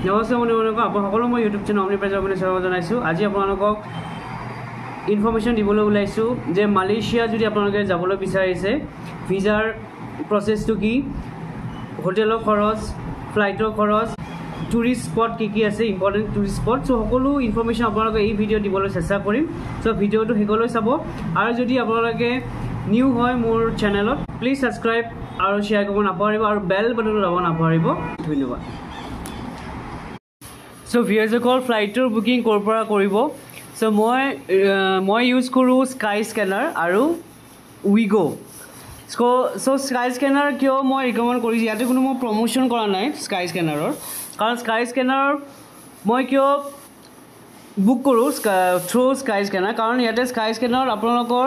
নমস্কাৰ বন্ধুসকল, আপোনালোকক মই ইউটিউব চেনেল অমনিপ্ৰাইজৰ পৰা স্বাগতম জনাইছোঁ। আজি আপোনালোকক ইনফৰমেশ্যন দিবলৈ ওলাইছোঁ যে মালয়েছিয়া যদি আপোনালোকে যাবলৈ বিচাৰিছে, ভিজাৰ প্ৰচেছটো কি, হোটেলৰ খৰচ, ফ্লাইটৰ খৰচ, টুৰিষ্ট স্পট কি আছে, ইম্পৰ্টেণ্ট টুৰিষ্ট স্পট, চ' সকলো ইনফৰমেশ্যন আপোনালোকে এই ভিডিঅ' দিবলৈ চেষ্টা কৰিম। চ' ভিডিঅ'টো শেষলৈ চাব, আৰু যদি আপোনালোকে নিউ হয় মোৰ চেনেলত, প্লিজ ছাবস্ক্ৰাইব আৰু শ্বেয়াৰ কৰিব নাপাহৰিব, আৰু বেল বাটনটো দাব নাপাহৰিব। ধন্যবাদ। চ' ভিউৱাৰ্ছসকল, ফ্লাইটৰ বুকিং ক'ৰ পৰা কৰিব? চ' মই ইউজ কৰোঁ স্কাই স্কেনাৰ আৰু উইগ'। চ' স্কাই স্কেনাৰ কিয় মই ৰিকমেণ্ড কৰিছোঁ, ইয়াতে কোনো মই প্ৰমোশ্যন কৰা নাই স্কাই স্কেনাৰৰ, কাৰণ স্কাই স্কেনাৰ মই কিয় বুক কৰোঁ থ্ৰু স্কাই স্কেনাৰ, কাৰণ ইয়াতে স্কাই স্কেনাৰত আপোনালোকৰ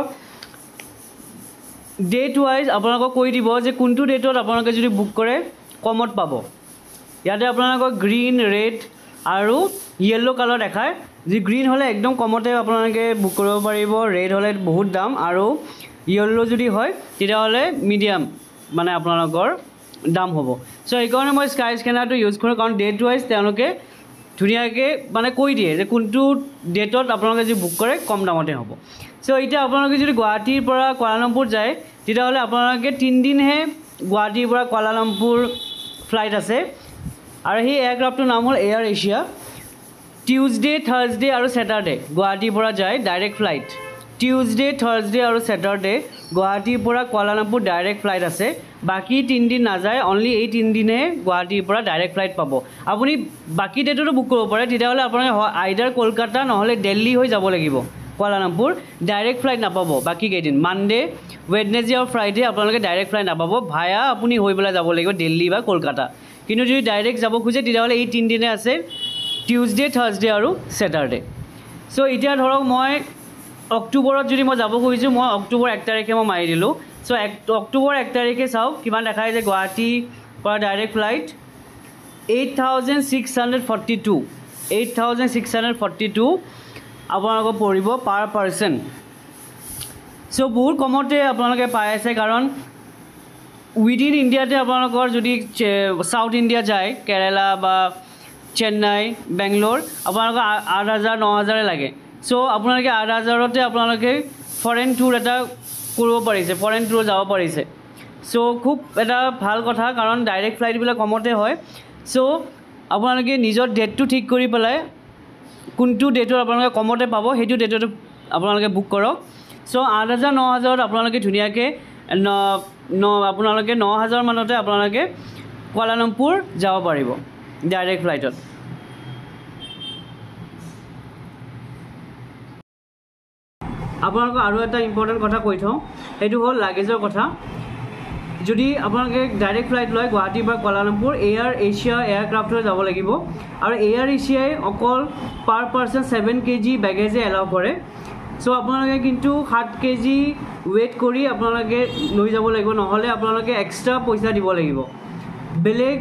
ডেট ৱাইজ আপোনালোকক কৈ দিব যে কোনটো ডেটত আপোনালোকে যদি বুক কৰে কমত পাব। ইয়াতে আপোনালোকক গ্ৰীণ, ৰেড আৰু য়েল্ল' কালাৰ দেখায়। যি গ্ৰীণ হ'লে একদম কমতে আপোনালোকে বুক কৰিব পাৰিব, ৰেড হ'লে বহুত দাম, আৰু য়েল্ল' যদি হয় তেতিয়াহ'লে মিডিয়াম মানে আপোনালোকৰ দাম হ'ব। চ' সেইকাৰণে মই স্কাই স্কেনাৰটো ইউজ কৰোঁ, কাৰণ ডেট ৱাইজ তেওঁলোকে ধুনীয়াকৈ মানে কৈ দিয়ে যে কোনটো ডেটত আপোনালোকে যদি বুক কৰে কম দামতে হ'ব। চ' এতিয়া আপোনালোকে যদি গুৱাহাটীৰ পৰা কুৱালালামপুৰ যায় তেতিয়াহ'লে আপোনালোকে 3 দিনহে গুৱাহাটীৰ পৰা কুৱালালামপুৰ ফ্লাইট আছে, আৰু সেই এয়াৰক্ৰাফ্টটোৰ নাম হ'ল এয়াৰ এছিয়া। টিউজডে, থাৰ্ছডে আৰু ছেটাৰডে গুৱাহাটীৰ পৰা যায় ডাইৰেক্ট ফ্লাইট। টিউজডে, থাৰ্ছডে আৰু ছেটাৰডে গুৱাহাটীৰ পৰা কুৱালালামপুৰ ডাইৰেক্ট ফ্লাইট আছে, বাকী 3 দিন নাযায়, অনলি এই 3 দিনে গুৱাহাটীৰ পৰা ডাইৰেক্ট ফ্লাইট পাব। আপুনি বাকী ডেটতো বুক কৰিব পাৰে, তেতিয়াহ'লে আপোনালোকে আইদাৰ কলকাতা নহ'লে দিল্লী হৈ যাব লাগিব কুৱালালামপুৰ, ডাইৰেক্ট ফ্লাইট নাপাব বাকী কেইদিন। মানডে, ৱেডনেছডে আৰু ফ্ৰাইডে আপোনালোকে ডাইৰেক্ট ফ্লাইট নাপাব, ভায়া আপুনি হৈ পেলাই যাব লাগিব দিল্লী বা কলকাতা। কিন্তু যদি ডাইৰেক্ট যাব খোজে তেতিয়াহ'লে এই 3 দিনে আছে, টিউজডে, থাৰ্ছডে আৰু ছেটাৰডে। চ' এতিয়া ধৰক মই অক্টোবৰত যদি মই যাব খুজিছোঁ, মই অক্টোবৰ 1 তাৰিখে মই মাৰি দিলোঁ। চ' অক্টোবৰ 1 তাৰিখে চাওক কিমান দেখায় যে গুৱাহাটীৰ পৰা ডাইৰেক্ট ফ্লাইট 8,642 আপোনালোকক পৰিব পাৰ পাৰ্চন। চ' বহুত কমতে আপোনালোকে পাই আছে, কাৰণ উইদিন ইণ্ডিয়াতে আপোনালোকৰ যদি চাউথ ইণ্ডিয়া যায়, কেৰেলা বা চেন্নাই, বেংগলোৰ, আপোনালোকৰ 8,000-9,000 লাগে। চ' আপোনালোকে 8,000তে আপোনালোকে ফৰেইন টুৰ এটা কৰিব পাৰিছে, ফৰেইন টুৰ যাব পাৰিছে। চ' খুব এটা ভাল কথা, কাৰণ ডাইৰেক্ট ফ্লাইটবিলাক কমতে হয়। চ' আপোনালোকে নিজৰ ডেটটো ঠিক কৰি পেলাই কোনটো ডেটত আপোনালোকে কমতে পাব সেইটো ডেটত আপোনালোকে বুক কৰক। চ' 8,000-9,000ত আপোনালোকে ধুনীয়াকৈ আপোনালোকে 9,000 মানতে আপোনালোকে কুৱালালামপুৰ যাব পাৰিব ডাইৰেক্ট ফ্লাইটত। আপোনালোকক আৰু এটা ইম্পৰ্টেণ্ট কথা কৈ থওঁ, সেইটো হ'ল লাগেজৰ কথা। যদি আপোনালোকে ডাইৰেক্ট ফ্লাইট লয় গুৱাহাটীৰ পৰা কুৱালালামপুৰ, এয়াৰ এছিয়া এয়াৰক্ৰাফ্টলৈ যাব লাগিব, আৰু এয়াৰ এছিয়াই অকল পাৰ পাৰ্চন 7 kg বেগেজে এলাউ কৰে। চ' আপোনালোকে কিন্তু 7 kg ৱেইট কৰি আপোনালোকে লৈ যাব লাগিব, নহ'লে আপোনালোকে এক্সট্ৰা পইচা দিব লাগিব। বেলেগ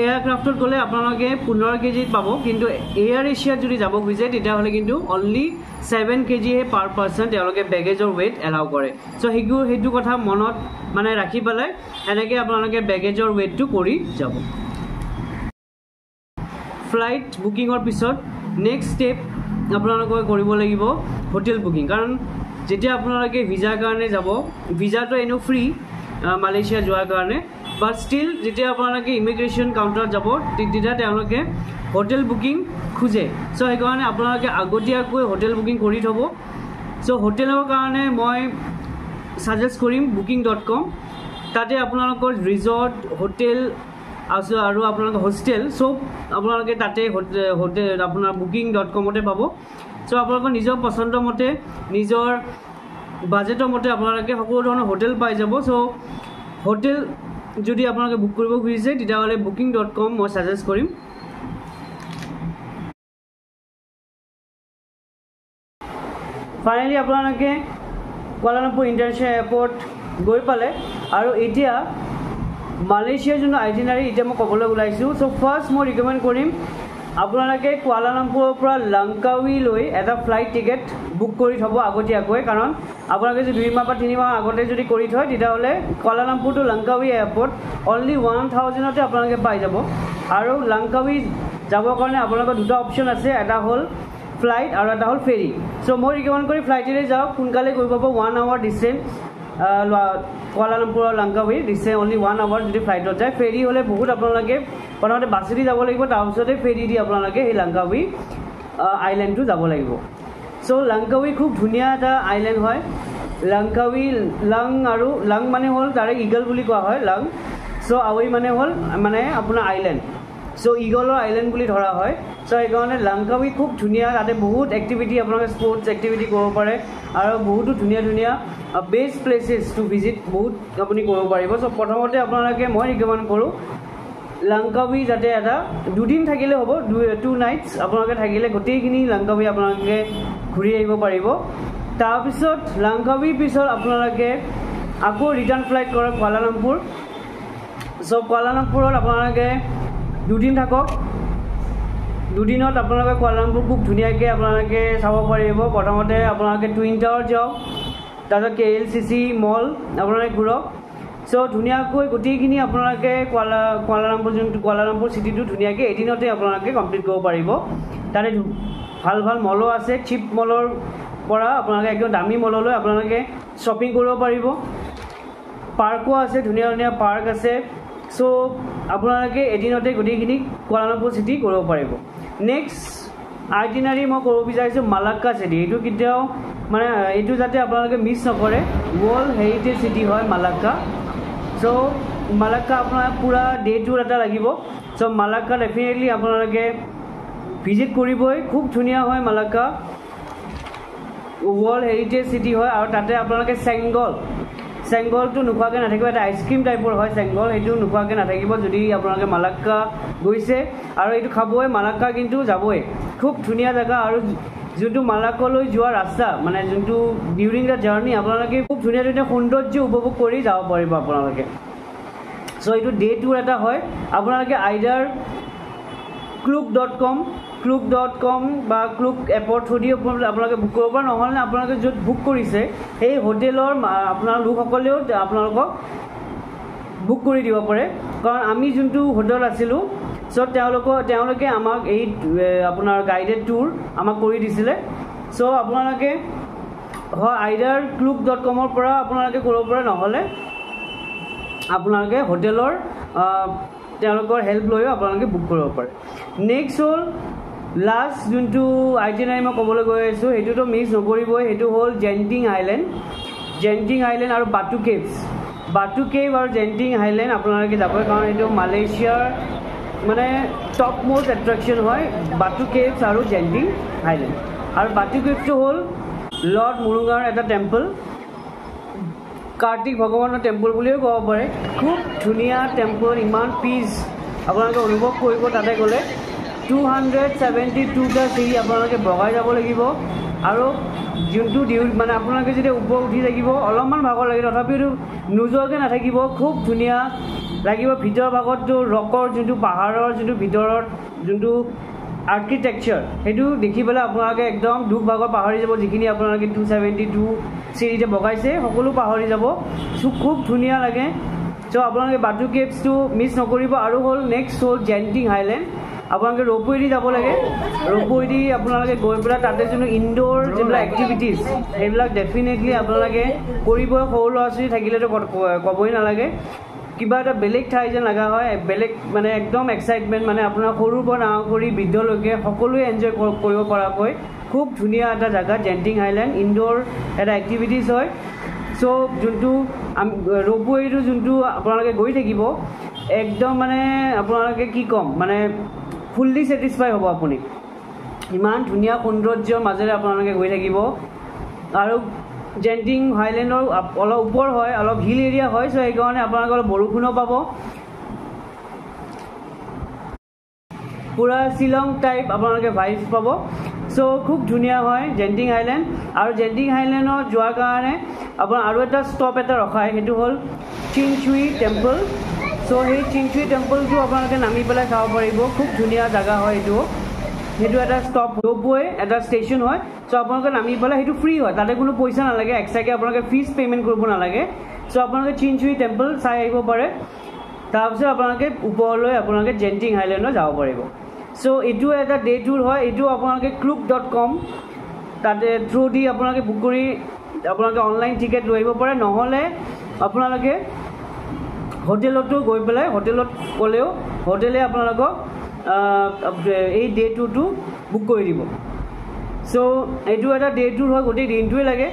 এয়াৰক্ৰাফ্টত গ'লে আপোনালোকে 15 kg পাব, কিন্তু এয়াৰ এছিয়াত যদি যাব খুজে তেতিয়াহ'লে কিন্তু অনলি 7 kgহে পাৰ পাৰ্চন তেওঁলোকে বেগেজৰ ৱেইট এলাউ কৰে। চ' সেইটো কথা মনত মানে ৰাখি পেলাই এনেকৈ আপোনালোকে বেগেজৰ ৱেইটটো কৰি যাব। ফ্লাইট বুকিঙৰ পিছত নেক্সট ষ্টেপ আপোনালোকে কৰিব লাগিব হোটেল বুকিং, কাৰণ যেতিয়া আপোনালোকে ভিজাৰ কাৰণে যাব, ভিজাটো এনেও ফ্ৰী মালয়েছিয়া যোৱাৰ কাৰণে, বাট ষ্টিল যেতিয়া আপোনালোকে ইমিগ্ৰেশ্যন কাউণ্টাৰত যাব তেতিয়া তেওঁলোকে হোটেল বুকিং খোজে। চ' সেইকাৰণে আপোনালোকে আগতীয়াকৈ হোটেল বুকিং কৰি থ'ব। চ' হোটেলৰ কাৰণে মই ছাজেষ্ট কৰিম booking.com। তাতে আপোনালোকৰ ৰিজৰ্ট, হোটেল আৰু আপোনালোকৰ হোষ্টেল চব আপোনালোকে তাতে হোটেল আপোনাৰ booking.comতে পাব। চ' আপোনালোকৰ নিজৰ পচন্দ মতে, নিজৰ বাজেটৰ মতে আপোনালোকে সকলো ধৰণৰ হোটেল পাই যাব। চ' হোটেল যদি আপোনালোকে বুক কৰিব খুজিছে তেতিয়াহ'লে booking.com মই ছাজেষ্ট কৰিম। ফাইনেলি আপোনালোকে কুৱালালামপুৰ ইণ্টাৰনেশ্যনেল এয়াৰপৰ্ট গৈ পালে, আৰু এতিয়া মালয়েছিয়াৰ যোনটো আইটিনাৰী এতিয়া মই ক'বলৈ ওলাইছোঁ। চ' ফাৰ্ষ্ট মই ৰিকমেণ্ড কৰিম আপোনালোকে কুৱালালামপুৰৰ পৰা লাংকাৱিলৈ এটা ফ্লাইট টিকেট বুক কৰি থ'ব আগতীয়াকৈ, কাৰণ আপোনালোকে যদি 2 মাহ বা 3 মাহ আগতে যদি কৰি থয় তেতিয়াহ'লে কুৱালালামপুৰ টু লাংকাৱি এয়াৰপৰ্ট অনলি 1,000তে আপোনালোকে পাই যাব। আৰু লাংকাৱি যাবৰ কাৰণে আপোনালোকৰ দুটা অপশ্যন আছে, এটা হ'ল ফ্লাইট আৰু এটা হ'ল ফেৰী। চ' মই ৰিকমেণ্ড কৰি ফ্লাইটেৰে যাওক, সোনকালে গৈ পাব। 1 hour ডিষ্টেঞ্চ কুৱালালামপুৰ আৰু লাংকাৱিৰ ডিষ্টেঞ্চ অনলি 1 hour যদি ফ্লাইটত যায়। ফেৰী হ'লে বহুত আপোনালোকে প্ৰথমতে বাছেদি যাব লাগিব, তাৰপিছতে ফেৰী দি আপোনালোকে সেই লাংকাৱি আইলেণ্ডটো যাব লাগিব। চ' লাংকাৱি খুব ধুনীয়া এটা আইলেণ্ড হয়। লাংকাৱি লাং মানে হ'ল তাৰে ইগল বুলি কোৱা হয় লাং। চ' আৱৈ মানে হ'ল মানে আপোনাৰ আইলেণ্ড। চ' ইগলৰ আইলেণ্ড বুলি ধৰা হয়। চ' সেইকাৰণে লাংকাৱি খুব ধুনীয়া, তাতে বহুত এক্টিভিটি আপোনালোকে স্পৰ্টছ এক্টিভিটি কৰিব পাৰে আৰু বহুতো ধুনীয়া ধুনীয়া বেষ্ট প্লেচেছ টু ভিজিট বহুত আপুনি কৰিব পাৰিব। চ' প্ৰথমতে আপোনালোকে মই ৰিকমেণ্ড কৰোঁ লাংকাৱি যাতে এটা 2 দিন থাকিলে হ'ব, 2 nights আপোনালোকে থাকিলে গোটেইখিনি লাংকাৱি আপোনালোকে ঘূৰি আহিব পাৰিব। তাৰপিছত লাংকাৱিৰ পিছত আপোনালোকে আকৌ ৰিটাৰ্ণ ফ্লাইট কৰক কুৱালালামপুৰ। চ' কুৱালালামপুৰত আপোনালোকে 2 দিন থাকক। 2 দিনত আপোনালোকে কুৱালালামপুৰ খুব ধুনীয়াকৈ আপোনালোকে চাব পাৰিব। প্ৰথমতে আপোনালোকে টুইন টাৱাৰ যাওক, তাৰপিছত KLCC মল আপোনালোকে ঘূৰক। চ' ধুনীয়াকৈ গোটেইখিনি আপোনালোকে কুৱালালামপুৰ চিটিটো ধুনীয়াকৈ এদিনতে আপোনালোকে কমপ্লিট কৰিব পাৰিব। তাতে ভাল ভাল মলো আছে, চিপ মলৰ পৰা আপোনালোকে একদম দামী মললৈ আপোনালোকে শ্বপিং কৰিব পাৰিব। পাৰ্কো আছে, ধুনীয়া ধুনীয়া পাৰ্ক আছে। চ' আপোনালোকে এদিনতে গোটেইখিনি কুৱালালামপুৰ চিটি কৰিব পাৰিব। নেক্সট আইটিনাৰী মই ক'ব বিচাৰিছোঁ মালাক্কা চিটি। এইটো কেতিয়াও মানে এইটো যাতে আপোনালোকে মিছ নকৰে। ৱৰ্ল্ড হেৰিটেজ চিটি হয় মালাক্কা। চ' মালাক্কা আপোনাৰ পূৰা ডে টুৰ এটা লাগিব। চ' মালাক্কা ডেফিনেটলি আপোনালোকে ভিজিট কৰিবই, খুব ধুনীয়া হয় মালাক্কা। ৱৰ্ল্ড হেৰিটেজ চিটি হয় আৰু তাতে আপোনালোকে চেংগলটো নোখোৱাকৈ নাথাকিব। এটা আইচক্ৰীম টাইপৰ হয় চেংগল, সেইটো নোখোৱাকৈ নাথাকিব যদি আপোনালোকে মালাক্কা গৈছে। আৰু এইটো খাবই, মালাক্কা কিন্তু যাবই। খুব ধুনীয়া জেগা আৰু যোনটো মালাক্কালৈ যোৱা ৰাস্তা মানে যোনটো ডিউৰিং দ্য জাৰ্ণি আপোনালোকে খুব ধুনীয়া ধুনীয়া সৌন্দৰ্য উপভোগ কৰি যাব পাৰিব আপোনালোকে। চ' এইটো ডে টুৰ এটা হয়। আপোনালোকে আইডাৰ ক্লুক.com বা ক্লুক এপৰ থ্ৰুদি আপোনালোকে বুক কৰিব পাৰে, নহ'লে আপোনালোকে য'ত বুক কৰিছে সেই হোটেলৰ আপোনাৰ লোকসকলেও আপোনালোকক বুক কৰি দিব পাৰে। কাৰণ আমি যোনটো হোটেলত আছিলোঁ, চ' তেওঁলোকে আমাক এই আপোনাৰ গাইডেড টুৰ আমাক কৰি দিছিলে। চ' আপোনালোকে হয় আইডাৰ ক্লুক.com পৰা আপোনালোকে কৰিব পাৰে, নহ'লে আপোনালোকে হোটেলৰ তেওঁলোকৰ হেল্প লৈও আপোনালোকে বুক কৰিব পাৰে। নেক্সট হ'ল লাষ্ট যোনটো আইটিনাৰী মই ক'বলৈ গৈ আছোঁ, সেইটোতো মিছ নকৰিবই। সেইটো হ'ল জেণ্টিং আইলেণ্ড আৰু বাটু কেভ আৰু জেণ্টিং আইলেণ্ড আপোনালোকে যাবই, কাৰণ এইটো মালয়েছিয়াৰ মানে টপ মোষ্ট এট্ৰেকশ্যন হয় বাটু কেভছ আৰু জেণ্টিং আইলেণ্ড। আৰু বাটু কেভটো হ'ল লৰ্ড মুৰুগাৰ এটা টেম্পল, কাৰ্তিক ভগৱানৰ টেম্পল বুলিও ক'ব পাৰে। খুব ধুনীয়া টেম্পল, ইমান পিচ আপোনালোকে অনুভৱ কৰিব তাতে গ'লে। 272টা চিৰি আপোনালোকে বগাই যাব লাগিব আৰু যোনটো মানে আপোনালোকে যেতিয়া ওপৰত উঠি থাকিব অলপমান ভাগৰ লাগিব, তথাপিও নোযোৱাকৈ নাথাকিব, খুব ধুনীয়া লাগিব। ভিতৰ ভাগতটো ৰকৰ যোনটো পাহাৰৰ যোনটো ভিতৰত যোনটো আৰ্কিটেকচাৰ সেইটো দেখি পেলাই আপোনালোকে একদম দুখ ভাগৰ পাহৰি যাব। যিখিনি আপোনালোকে 272 চিৰিতে বগাইছে সকলো পাহৰি যাব। খুব ধুনীয়া লাগে। চ' আপোনালোকে বাটু কেভছটো মিছ নকৰিব। আৰু হ'ল নেক্সট হ'ল জেণ্টিং আইলেণ্ড। আপোনালোকে ৰ'পৱেদি যাব লাগে। ৰ'পৱেদি আপোনালোকে গৈ পেলাই তাতে যোনটো ইনড'ৰ যোনবিলাক এক্টিভিটিজ সেইবিলাক ডেফিনেটলি আপোনালোকে কৰিবই। সৰু ল'ৰা ছোৱালী থাকিলেতো ক'বই নালাগে। কিবা এটা বেলেগ ঠাই যেন লগা হয়, বেলেগ মানে একদম এক্সাইটমেণ্ট, মানে আপোনাৰ সৰুৰ পৰা ডাঙৰ কৰি বৃদ্ধলৈকে সকলোৱে এনজয় কৰিব পৰাকৈ খুব ধুনীয়া এটা জেগা জেণ্টিং আইলেণ্ড। ইনড'ৰ এটা এক্টিভিটিজ হয়। চ' যোনটো ৰ'পৱেটো যোনটো আপোনালোকে গৈ থাকিব একদম মানে আপোনালোকে কি ক'ম মানে ফুল্লি ছেটিছফাই হ'ব আপুনি। ইমান ধুনীয়া সৌন্দৰ্যৰ মাজেৰে আপোনালোকে গৈ থাকিব। আৰু জেণ্টিং আইলেণ্ডৰ অলপ ওপৰ হয়, অলপ হিল এৰিয়া হয়। চ' সেইকাৰণে আপোনালোকে অলপ বৰষুণো পাব। পূৰা শ্বিলং টাইপ আপোনালোকে ভাইবছ পাব। চ' খুব ধুনীয়া হয় জেণ্টিং আইলেণ্ড। আৰু জেণ্টিং আইলেণ্ডত যোৱাৰ কাৰণে আপোনাৰ আৰু এটা ষ্টপ এটা ৰখায়, সেইটো হ'ল চিনচুই টেম্পল। চ' সেই চিনচুই টেম্পলটো আপোনালোকে নামি পেলাই চাব পাৰিব। খুব ধুনীয়া জেগা হয় এইটো। সেইটো এটা ষ্টপ ৰ'পৱে এটা ষ্টেচন হয়। চ' আপোনালোকে নামি পেলাই সেইটো ফ্ৰী হয়, তাতে কোনো পইচা নালাগে, এক্সট্ৰাকৈ আপোনালোকে ফিজ পে'মেণ্ট কৰিব নালাগে। চ' আপোনালোকে চিনচুই টেম্পল চাই আহিব পাৰে। তাৰপিছত আপোনালোকে ওপৰলৈ আপোনালোকে জেণ্টিং আইলেণ্ডত যাব পাৰিব। সো এইটো এটা ডে টুৰ হয় এইটো আপোনালোকে klook.com তাতে থ্ৰু দি আপোনালোকে বুক কৰি আপোনালোকে অনলাইন টিকেট লৈ আহিব পাৰে নহ'লে আপোনালোকে হোটেলতো গৈ পেলাই হোটেলত গ'লেও হোটেলে আপোনালোকক এই ডে টুৰটো বুক কৰি দিব সো এইটো এটা ডে টুৰ হয় গোটেই দিনটোৱে লাগে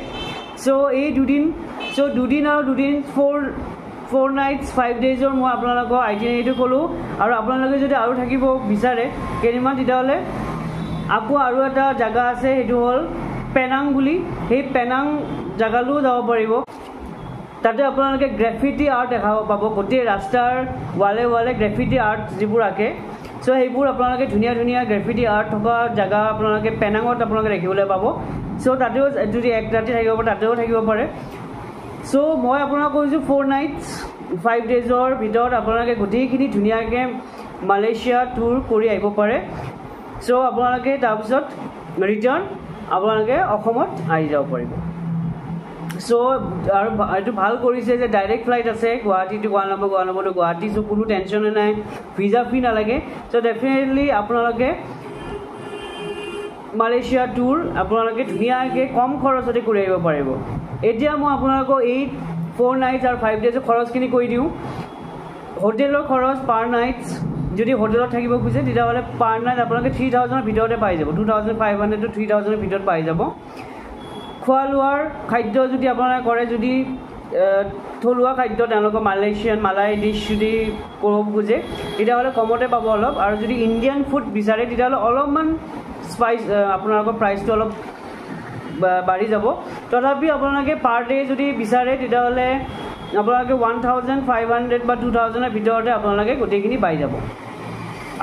সো এই দুদিন আৰু দুদিন 4 nights 5 daysৰ মই আপোনালোকক আইটিনাৰীটো ক'লোঁ আৰু আপোনালোকে যদি আৰু থাকিব বিচাৰে কেইদিনমান তেতিয়াহ'লে আকৌ আৰু এটা জেগা আছে সেইটো হ'ল পেনাং বুলি সেই পেনাং জেগালৈও যাব পাৰিব তাতে আপোনালোকে গ্ৰাফিটি আৰ্ট দেখাব পাব গোটেই ৰাস্তাৰ ৱালে গ্ৰাফিটি আৰ্ট যিবোৰ আঁকে সো সেইবোৰ আপোনালোকে ধুনীয়া ধুনীয়া গ্ৰাফিটি আৰ্ট থকা জেগা আপোনালোকে পেনাঙত আপোনালোকে দেখিবলৈ পাব সো তাতেও যদি এক ৰাতি থাকিব পাৰে তাতেও থাকিব পাৰে সো মই আপোনাক কৈছোঁ 4 nights 5 daysৰ ভিতৰত আপোনালোকে গোটেইখিনি ধুনীয়াকৈ মালয়েছিয়া টুৰ কৰি আহিব পাৰে সো আপোনালোকে তাৰপিছত ৰিটাৰ্ণ আপোনালোকে অসমত আহি যাব পাৰিব সো আৰু এইটো ভাল কৰিছে যে ডাইৰেক্ট ফ্লাইট আছে গুৱাহাটী টু গুৱাহাটী গুৱাহাটী সো কোনো টেনশ্যনে নাই ভিজা ফি নালাগে সো ডেফিনেটলি আপোনালোকে মালয়েছিয়া টুৰ আপোনালোকে ধুনীয়াকৈ কম খৰচতে কৰি আহিব পাৰিব এতিয়া মই আপোনালোকক এই 4 nights আৰু 5 days খৰচখিনি কৈ দিওঁ হোটেলৰ খৰচ পাৰ নাইটছ যদি হোটেলত থাকিব খোজে তেতিয়াহ'লে পাৰ নাইট আপোনালোকে 3000ৰ ভিতৰতে পাই যাব 2500 to 3000ৰ ভিতৰত পাই যাব খোৱা লোৱাৰ খাদ্য যদি আপোনালোকে কৰে যদি থলুৱা খাদ্য তেওঁলোকৰ মালাই ডিছ যদি কৰিব খোজে তেতিয়াহ'লে কমতে পাব অলপ আৰু যদি ইণ্ডিয়ান ফুড বিচাৰে তেতিয়াহ'লে অলপমান স্পাইচ আপোনালোকৰ প্ৰাইচটো অলপ বাঢ়ি যাব তথাপি আপোনালোকে পাৰ ডে যদি বিচাৰে তেতিয়াহ'লে আপোনালোকে 1500 বা 2000ৰ ভিতৰতে আপোনালোকে গোটেইখিনি পাই যাব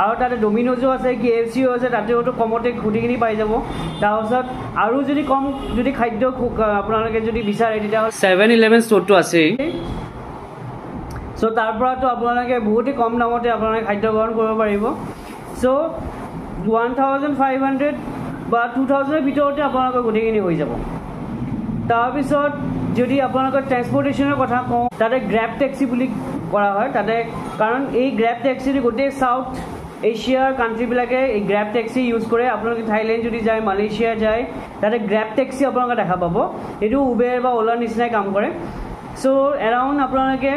আৰু তাতে ডমিন'জো আছে KFCও আছে তাতেওতো কমতে গোটেইখিনি পাই যাব তাৰপিছত আৰু যদি কম যদি খাদ্য আপোনালোকে যদি বিচাৰে তেতিয়াহ'লে 7-11 ষ্ট'ৰটো আছেই সো তাৰ পৰাতো আপোনালোকে বহুতেই কম দামতে আপোনালোকে খাদ্য গ্ৰহণ কৰিব পাৰিব সো 1500 বা 2000ৰ ভিতৰতে আপোনালোকৰ গোটেইখিনি হৈ যাব তাৰপিছত যদি আপোনালোকৰ ট্ৰেন্সপৰ্টেশ্যনৰ কথা কওঁ তাতে গ্ৰেব টেক্সি বুলি কৰা হয় তাতে কাৰণ এই গ্ৰেব টেক্সিটো গোটেই চাউথ এছিয়াৰ কাণ্ট্ৰিবিলাকে এই গ্ৰেব টেক্সি ইউজ কৰে আপোনালোকে থাইলেণ্ড যদি যায় মালয়েছিয়া যায় তাতে গ্ৰেব টেক্সি আপোনালোকে দেখা পাব এইটো উবেৰ বা অ'লাৰ নিচিনাই কাম কৰে সো এৰাউণ্ড আপোনালোকে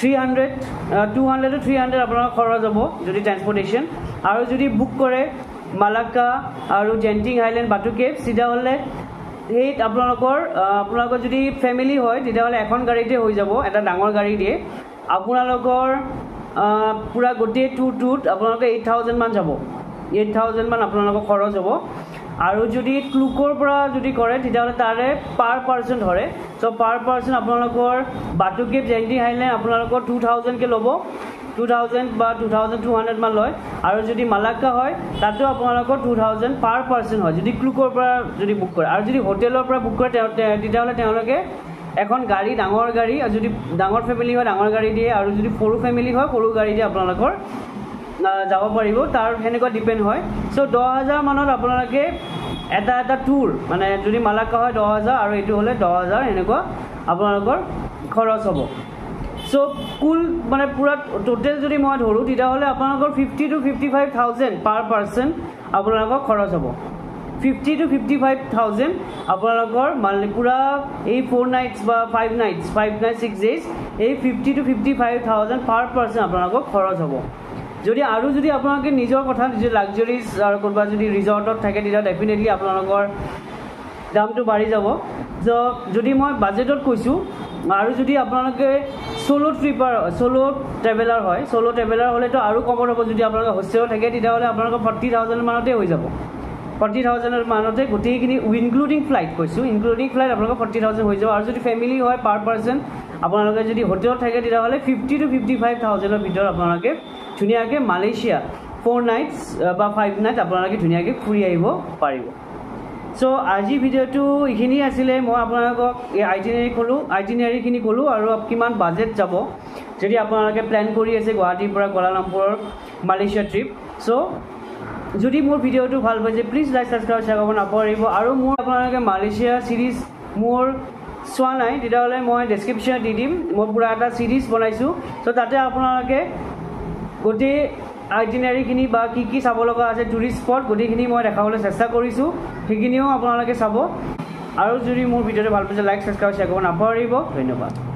200 to 300 আপোনালোকৰ খৰচ হ'ব যদি ট্ৰেন্সপৰ্টেশ্যন আৰু যদি বুক কৰে মালাক্কা আৰু জেণ্টিং আইলেণ্ড বাটু কেভছ তেতিয়াহ'লে সেই আপোনালোকৰ যদি ফেমিলি হয় তেতিয়াহ'লে এখন গাড়ীতে হৈ যাব এটা ডাঙৰ গাড়ী দিয়ে আপোনালোকৰ পুৰা গোটেই টুৰটোত আপোনালোকে 8000 মান যাব 8000 মান আপোনালোকৰ খৰচ হ'ব আৰু যদি ক্লুকৰ পৰা যদি কৰে তেতিয়াহ'লে তাৰে পাৰ পাৰ্চন ধৰে সো পাৰ পাৰ্চন আপোনালোকৰ বাটু কেভ জেণ্টিং আইলেণ্ড আপোনালোকৰ 2000কৈ ল'ব 2000 বা 2200 মান লয় আৰু যদি মালাক্কা হয় তাতেও আপোনালোকৰ 2000 পাৰ পাৰ্চন হয় যদি ক্লুকৰ পৰা যদি বুক কৰে আৰু যদি হোটেলৰ পৰা বুক কৰে তেতিয়াহ'লে তেওঁলোকে এখন গাড়ী ডাঙৰ গাড়ী আৰু যদি ডাঙৰ ফেমিলি হয় ডাঙৰ গাড়ী দিয়ে আৰু যদি সৰু ফেমিলি হয় সৰু গাড়ী দিয়ে আপোনালোকৰ যাব পাৰিব তাৰ সেনেকুৱা ডিপেণ্ড হয় সো 10000 মানত আপোনালোকে এটা টুৰ মানে যদি মালাক্কা হয় 10000 আৰু এইটো হ'লে 10000 এনেকুৱা আপোনালোকৰ খৰচ হ'ব সো কুল মানে পুৰা টোটেল যদি মই ধৰোঁ তেতিয়াহ'লে আপোনালোকৰ 50 to 55000 পাৰ পাৰ্চন আপোনালোকৰ খৰচ হ'ব 50 to 55000 আপোনালোকৰ মানে পুৰা এই 4 nights বা 5 nights 6 days এই 50 to 55000 পাৰ পাৰ্চন আপোনালোকৰ খৰচ হ'ব যদি আপোনালোকে নিজৰ কথা যদি লাক্সাৰিজ আৰু কোনোবা যদি ৰিজৰ্টত থাকে তেতিয়া ডেফিনেটলি আপোনালোকৰ দামটো বাঢ়ি যাব যদি মই বাজেটত কৈছোঁ আৰু যদি আপোনালোকে সোলো ট্ৰেভেলাৰ হয় সোলো ট্ৰেভেলাৰ হ'লেতো আৰু কমত হ'ব যদি আপোনালোকে হোষ্টেলত থাকে তেতিয়াহ'লে আপোনালোকৰ 40000 মানতে হৈ যাব 40000 মানতে গোটেইখিনি ইনক্লুডিং ফ্লাইট কৈছোঁ ইনক্লুডিং ফ্লাইট আপোনালোকৰ 40000 হৈ যাব আৰু যদি ফেমিলি হয় পাৰ পাৰ্চন আপোনালোকে যদি হোটেলত থাকে তেতিয়াহ'লে 50 to 55000ৰ ভিতৰত আপোনালোকে ধুনীয়াকৈ মালয়েছিয়া 4 nights বা 5 nights আপোনালোকে ধুনীয়াকৈ ফুৰি আহিব পাৰিব সো আজি ভিডিঅ'টো এইখিনি আছিলে মই আপোনালোকক এই আইটিনাৰীখিনি ক'লোঁ আৰু কিমান বাজেট যাব যদি আপোনালোকে প্লেন কৰি আছে গুৱাহাটীৰ পৰা কুৱালালামপুৰৰ মালয়েছিয়া ট্ৰিপ সো যদি মোৰ ভিডিঅ'টো ভাল পাইছে প্লিজ লাইক ছাবস্ক্ৰাইব শ্বেয়াৰ কৰিব নাপাহৰিব আৰু মোৰ আপোনালোকে মালয়েছিয়া ছিৰিজ মোৰ চোৱা নাই তেতিয়াহ'লে মই ডেছক্ৰিপশ্যনত দি দিম মই পুৰা এটা ছিৰিজ বনাইছোঁ সো তাতে আপোনালোকে গোটেই আইটিনাৰীখিনি বা কি চাব লগা আছে টুৰিষ্ট স্পট গোটেইখিনি মই দেখাবলৈ চেষ্টা কৰিছোঁ সেইখিনিও আপোনালোকে চাব আৰু যদি মোৰ ভিডিঅ'টো ভাল পাইছে লাইক সাবস্ক্ৰাইব শ্বেয়াৰ কৰিব নাপাহৰিব ধন্যবাদ